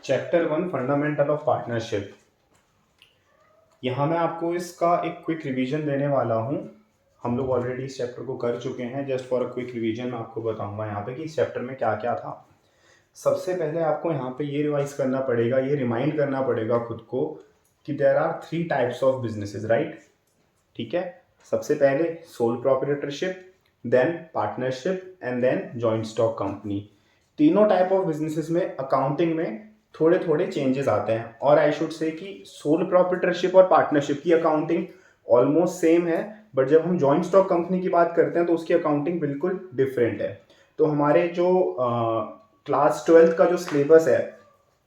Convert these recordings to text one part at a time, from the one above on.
Chapter 1 fundamental of partnership. यहाँ मैं आपको इसका एक क्विक रिवीजन देने वाला हूँ। हम लोग ऑलरेडी इस चैप्टर को कर चुके हैं। Just for a quick revision मैं आपको बताऊंगा यहाँ पे कि इस चैप्टर में क्या क्या था। सबसे पहले आपको यहाँ पे ये रिवाइज करना पड़ेगा, ये रिमाइंड करना पड़ेगा खुद को कि there are 3 types of businesses, right. ठीक है, सबसे पहले sole proprietorship, then partnership and then joint stock company. तीनों टाइप ऑफ बिजनेसेस में अकाउंटिंग में थोड़े थोड़े चेंजेस आते हैं, और आई शुड से कि सोल प्रोप्राइटरशिप और पार्टनरशिप की अकाउंटिंग ऑलमोस्ट सेम है, बट जब हम जॉइंट स्टॉक कंपनी की बात करते हैं तो उसकी अकाउंटिंग बिल्कुल डिफरेंट है। तो हमारे जो क्लास 12th का जो सिलेबस है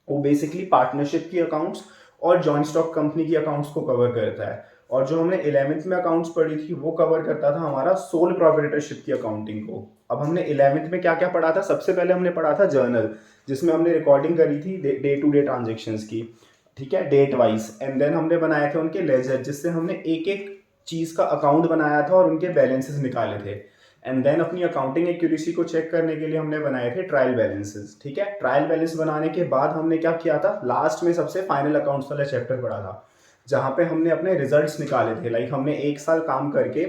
वो बेसिकली पार्टनरशिप की अकाउंट्स और जॉइंट स्टॉक कंपनी की अकाउंट्स को कवर करता है, और जो हमने 11th में अकाउंट्स पढ़ी थी वो कवर करता था हमारा सोल प्रोप्राइटरशिप की अकाउंटिंग को। अब हमने 11th में क्या क्या पढ़ा था? सबसे पहले हमने पढ़ा था जर्नल, जिसमें हमने रिकॉर्डिंग करी थी डे टू डे ट्रांजेक्शन्स की, ठीक है, डेट वाइज। एंड देन हमने बनाए थे उनके लेजर, जिससे हमने एक एक चीज़ का अकाउंट बनाया था और उनके बैलेंसेस निकाले थे। एंड देन अपनी अकाउंटिंग एक्यूरेसी को चेक करने के लिए हमने बनाए थे ट्रायल बैलेंसेस। ठीक है, ट्रायल बैलेंस बनाने के बाद हमने क्या किया था? लास्ट में सबसे फाइनल अकाउंट्स वाला चैप्टर पढ़ा था, जहाँ पे हमने अपने रिजल्ट्स निकाले थे। लाइक हमने एक साल काम करके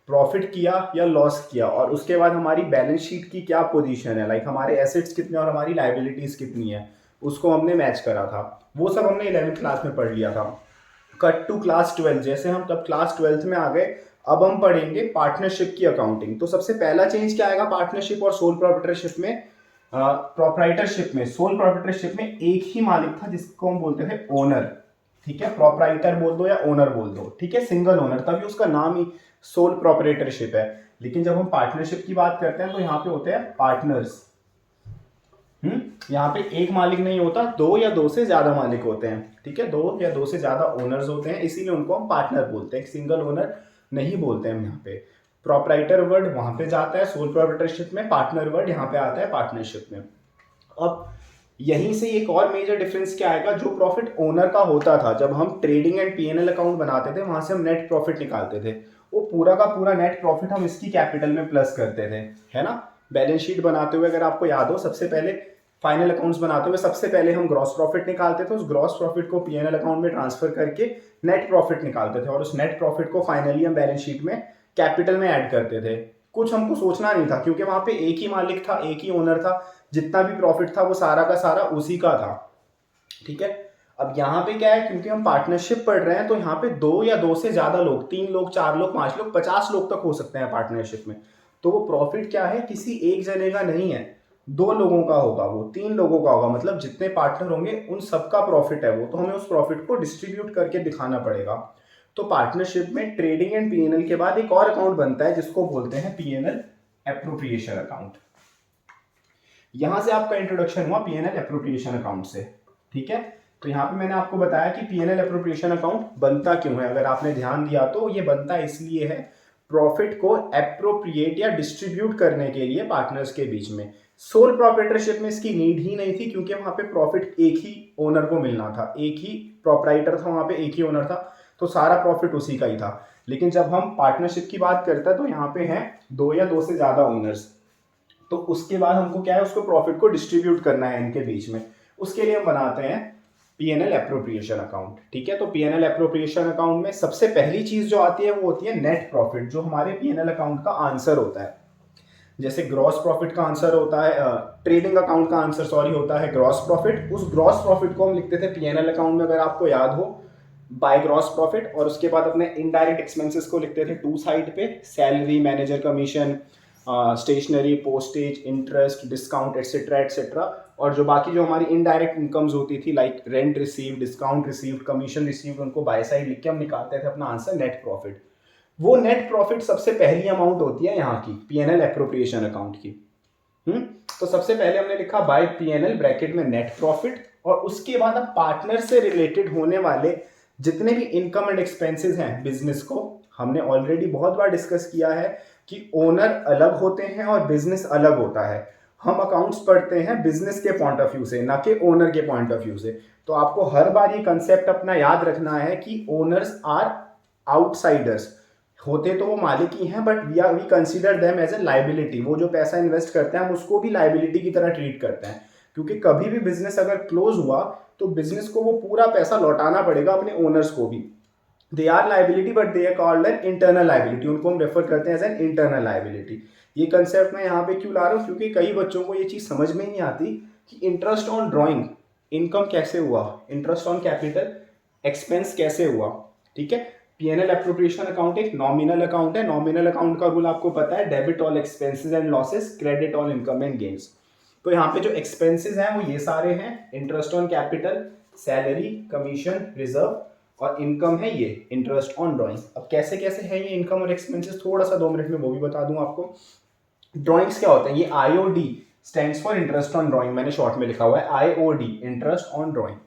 प्रॉफिट किया या लॉस किया, और उसके बाद हमारी बैलेंस शीट की क्या पोजीशन है, लाइक हमारे एसेट्स कितने और हमारी लाइबिलिटीज कितनी है, उसको हमने मैच करा था। वो सब हमने 11th क्लास में पढ़ लिया था। कट टू क्लास 12, जैसे हम तब क्लास 12th में आ गए, अब हम पढ़ेंगे पार्टनरशिप की अकाउंटिंग। तो सबसे पहला चेंज क्या आएगा पार्टनरशिप और सोल प्रोप्राइटरशिप में? प्रोप्राइटरशिप में, सोल प्रोप्राइटरशिप में एक ही मालिक था जिसको हम बोलते थे ओनर। ठीक है, प्रोप्राइटर बोल दो या ओनर बोल दो, ठीक है, सिंगल ओनर, तभी उसका नाम ही सोल प्रोप्राइटरशिप है। लेकिन जब हम पार्टनरशिप की बात करते हैं तो यहाँ पे होते हैं पार्टनर्स। यहाँ पे एक मालिक नहीं होता, दो या दो से ज्यादा मालिक होते हैं। ठीक है, दो या दो से ज्यादा ओनर्स होते हैं, इसीलिए उनको हम पार्टनर बोलते हैं, सिंगल ओनर नहीं बोलते हैं हम यहाँ पे। प्रोप्राइटर वर्ड वहां पे जाता है सोल प्रोप्राइटरशिप में, पार्टनर वर्ड यहाँ पे आता है पार्टनरशिप में। अब यहीं से एक और मेजर डिफरेंस क्या आएगा? जो प्रॉफिट ओनर का होता था, जब हम ट्रेडिंग एंड पीएनएल अकाउंट बनाते थे, वहां से हम नेट प्रॉफिट निकालते थे, वो पूरा का पूरा नेट प्रॉफिट हम इसकी कैपिटल में प्लस करते थे, है ना। बैलेंस शीट बनाते हुए अगर आपको याद हो, सबसे पहले फाइनल अकाउंट्स बनाते हुए सबसे पहले हम ग्रॉस प्रॉफिट निकालते थे, उस ग्रॉस प्रॉफिट को पीएनएल अकाउंट में ट्रांसफर करके नेट प्रॉफिट निकालते थे, और उस नेट प्रॉफिट को फाइनली हम बैलेंस शीट में कैपिटल में ऐड करते थे। कुछ हमको सोचना नहीं था, क्योंकि वहां पे एक ही मालिक था, एक ही ओनर था, जितना भी प्रॉफिट था वो सारा का सारा उसी का था। ठीक है, अब यहाँ पे क्या है, क्योंकि हम पार्टनरशिप पढ़ रहे हैं तो यहाँ पे दो या दो से ज्यादा लोग, 3 लोग, 4 लोग, 5 लोग, 50 लोग तक हो सकते हैं पार्टनरशिप में। तो वो प्रॉफिट क्या है, किसी एक जने का नहीं है, 2 लोगों का होगा, वो 3 लोगों का होगा, मतलब जितने पार्टनर होंगे उन सबका प्रॉफिट है वो, तो हमें उस प्रॉफिट को डिस्ट्रीब्यूट करके दिखाना पड़ेगा। तो पार्टनरशिप में ट्रेडिंग एंड पीएनएल के बाद एक और अकाउंट बनता है जिसको बोलते हैं पीएनएल एप्रोप्रिएशन अकाउंट। यहां से आपका इंट्रोडक्शन हुआ पीएनएल एप्रोप्रिएशन अकाउंट से। ठीक है, तो यहाँ पे मैंने आपको बताया कि पीएनएल एप्रोप्रिएशन अकाउंट बनता क्यों है। अगर आपने ध्यान दिया तो ये बनता इसलिए है, प्रॉफिट को एप्रोप्रिएट या डिस्ट्रीब्यूट करने के लिए पार्टनर्स के बीच में। सोल प्रोप्राइटरशिप में इसकी नीड ही नहीं थी, क्योंकि वहां पे प्रॉफिट एक ही ओनर को मिलना था, एक ही प्रोप्राइटर था वहां पे, एक ही ओनर था, तो सारा प्रॉफिट उसी का ही था। लेकिन जब हम पार्टनरशिप की बात करते हैं तो यहाँ पे हैं दो या दो से ज्यादा ओनर्स, तो उसके बाद हमको क्या है, उसको प्रॉफिट को डिस्ट्रीब्यूट करना है इनके बीच में। उसके लिए हम बनाते हैं पीएनएल एप्रोप्रिएशन अकाउंट। ठीक है, तो पीएनएल एप्रोप्रिएशन अकाउंट में सबसे पहली चीज जो आती है वो होती है नेट प्रॉफिट, जो हमारे पीएनएल अकाउंट का आंसर होता है। जैसे ग्रॉस प्रॉफिट का आंसर होता है, ट्रेडिंग अकाउंट का आंसर सॉरी होता है ग्रॉस प्रॉफिट। उस ग्रॉस प्रॉफिट को हम लिखते थे पीएनएल अकाउंट में, अगर आपको याद हो, बाय ग्रॉस प्रॉफिट, और उसके बाद अपने इनडायरेक्ट एक्सपेंसेस को लिखते थे टू साइड पे, salary, manager commission, stationery, postage, interest, discount, etcetera etcetera. और जो बाकी जो हमारी इनडायरेक्ट इनकम्स होती थी, like rent receive, discount receive, commission receive, उनको बाय साइड लिख के हम निकालते थे अपना आंसर नेट प्रॉफिट। वो नेट प्रॉफिट सबसे पहली अमाउंट होती है यहाँ की पीएनएल एप्रोप्रिएशन अकाउंट की। तो सबसे पहले हमने लिखा बाय पीएनएल ब्रैकेट में नेट प्रॉफिट, और उसके बाद अब पार्टनर से रिलेटेड होने वाले जितने भी इनकम एंड एक्सपेंसेस हैं बिजनेस को, हमने ऑलरेडी बहुत बार डिस्कस किया है कि ओनर अलग होते हैं और बिजनेस अलग होता है। हम अकाउंट्स पढ़ते हैं बिजनेस के पॉइंट ऑफ व्यू से, ना कि ओनर के पॉइंट ऑफ व्यू से। तो आपको हर बार ये कंसेप्ट अपना याद रखना है कि ओनर्स आर आउटसाइडर्स, होते तो वो मालिक ही हैं, but we consider them as a liability. वो जो पैसा इन्वेस्ट करते हैं हम उसको भी लाइबिलिटी की तरह ट्रीट करते हैं। क्योंकि कभी भी बिजनेस अगर क्लोज हुआ तो बिजनेस को वो पूरा पैसा लौटाना पड़ेगा अपने ओनर्स को भी। They are liability but they are called an internal liability, उनको हम रेफर करते हैं एज एन इंटरनल लाइबिलिटी। ये कंसेप्ट मैं यहाँ पे क्यों ला रहा हूँ, क्योंकि कई बच्चों को ये चीज़ समझ में ही नहीं आती कि इंटरेस्ट ऑन ड्राइंग इनकम कैसे हुआ, इंटरेस्ट ऑन कैपिटल एक्सपेंस कैसे हुआ। ठीक है, पीएनएल एप्रोप्रिएशन अकाउंट एक नॉमिनल अकाउंट है। नॉमिनल अकाउंट का रूल आपको पता है, debit all expenses and losses, credit all income and gains. तो यहाँ पे जो एक्सपेंसेस हैं वो ये सारे हैं, interest on capital, salary, commission, reserve, और इनकम है ये इंटरेस्ट ऑन ड्राइंग। अब कैसे कैसे है ये इनकम और एक्सपेंसेस, थोड़ा सा 2 मिनट में वो भी बता दूं आपको। ड्राइंग्स क्या होते हैं, ये IOD stands for interest on drawing, मैंने शॉर्ट में लिखा हुआ है IOD, interest on drawing.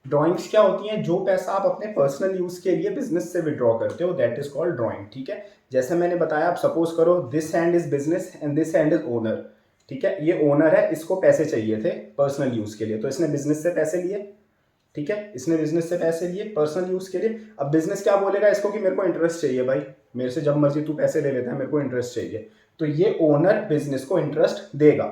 Drawings क्या होती हैं, जो पैसा आप अपने पर्सनल यूज के लिए बिजनेस से विड्रॉ करते हो, दैट इज कॉल्ड ड्राइंग। ठीक है, जैसे मैंने बताया, आप सपोज करो this hand is business and this hand is owner. ठीक है, ये ओनर है, इसको पैसे चाहिए थे पर्सनल यूज के लिए, तो इसने बिजनेस से पैसे लिए। ठीक है, इसने बिजनेस से पैसे लिए पर्सनल यूज के लिए। अब बिजनेस क्या बोलेगा इसको कि मेरे को इंटरेस्ट चाहिए भाई, मेरे से जब मर्जी तू पैसे ले लेता है, मेरे को इंटरेस्ट चाहिए। तो ये ओनर बिजनेस को इंटरेस्ट देगा,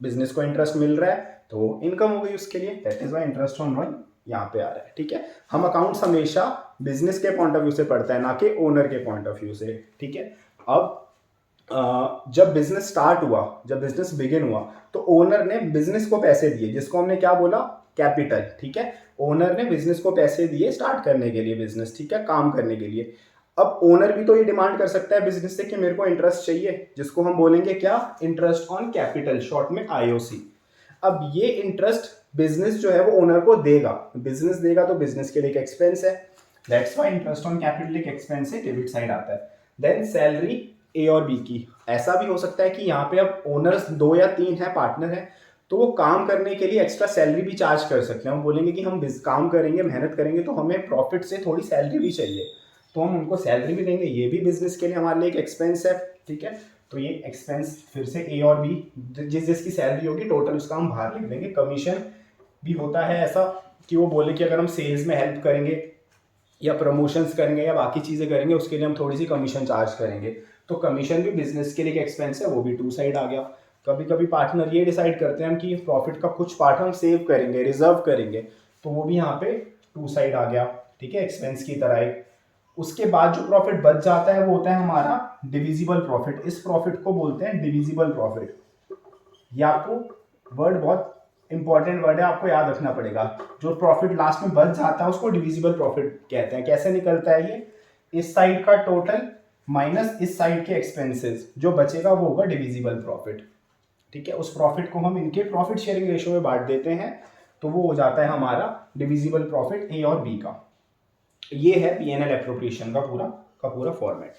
बिजनेस को इंटरेस्ट मिल रहा है तो इनकम हो गई उसके लिए, that is why interest on drawing यहाँ पे आ रहा है। ठीक है, हम अकाउंट्स हमेशा बिजनेस के पॉइंट ऑफ व्यू से पढ़ते हैं, ना कि ओनर के पॉइंट ऑफ व्यू से। ठीक है, अब जब बिजनेस स्टार्ट हुआ, जब बिजनेस बिगिन हुआ, तो ओनर ने बिजनेस को पैसे दिए, जिसको हमने क्या बोला, कैपिटल। ठीक है, ओनर ने बिजनेस को पैसे दिए स्टार्ट करने के लिए बिजनेस, ठीक है, काम करने के लिए। अब ओनर भी तो ये डिमांड कर सकता है बिजनेस से कि मेरे को इंटरेस्ट चाहिए, जिसको हम बोलेंगे क्या, इंटरेस्ट ऑन कैपिटल, शॉर्ट में आईओसी। अब ये इंटरेस्ट बिजनेस जो है वो ओनर को देगा, बिजनेस देगा तो बिजनेस के लिए एक एक्सपेंस है, that's why interest on capital एक एक्सपेंस है, डेबिट साइड आता है। देन सैलरी ए और बी की, ऐसा भी हो सकता है कि यहाँ पे अब ओनर्स 2 या 3 है, पार्टनर है, तो वो काम करने के लिए एक्स्ट्रा सैलरी भी चार्ज कर सकते हैं। हम बोलेंगे कि हम काम करेंगे, मेहनत करेंगे, तो हमें प्रॉफिट से थोड़ी सैलरी भी चाहिए, तो हम उनको सैलरी भी देंगे, ये भी बिजनेस के लिए हमारे लिए एक एक्सपेंस है। ठीक है, तो ये एक्सपेंस फिर से ए और बी, जिसकी सैलरी होगी टोटल उसका हम बाहर लिख देंगे। कमीशन भी होता है ऐसा कि वो बोले कि अगर हम सेल्स में हेल्प करेंगे या प्रमोशंस करेंगे या बाकी चीज़ें करेंगे, उसके लिए हम थोड़ी सी कमीशन चार्ज करेंगे, तो कमीशन भी बिजनेस के लिए एक एक्सपेंस है, वो भी 2 साइड आ गया। कभी कभी पार्टनर ये डिसाइड करते हैं हम कि प्रॉफिट का कुछ पार्ट हम सेव करेंगे, रिजर्व करेंगे, तो वो भी यहाँ पे 2 साइड आ गया। ठीक है, एक्सपेंस की तरह ही। उसके बाद जो प्रॉफिट बच जाता है वो होता है हमारा डिविजिबल प्रॉफिट। इस प्रॉफिट को बोलते हैं डिविजिबल प्रॉफिट। ये आपको वर्ड बहुत इंपॉर्टेंट वर्ड है, आपको याद रखना पड़ेगा। जो प्रॉफिट लास्ट में बच जाता है उसको डिविजिबल प्रॉफिट कहते हैं। कैसे निकलता है ये, इस साइड का टोटल माइनस इस साइड के एक्सपेंसेस, जो बचेगा वो होगा डिविजिबल प्रॉफिट। ठीक है, उस प्रॉफिट को हम इनके प्रॉफिट शेयरिंग रेशियो में बांट देते हैं, तो वो हो जाता है हमारा डिविजिबल प्रॉफिट ए और बी का। ये है पीएनएल एप्रोप्रिएशन का पूरा फॉर्मेट।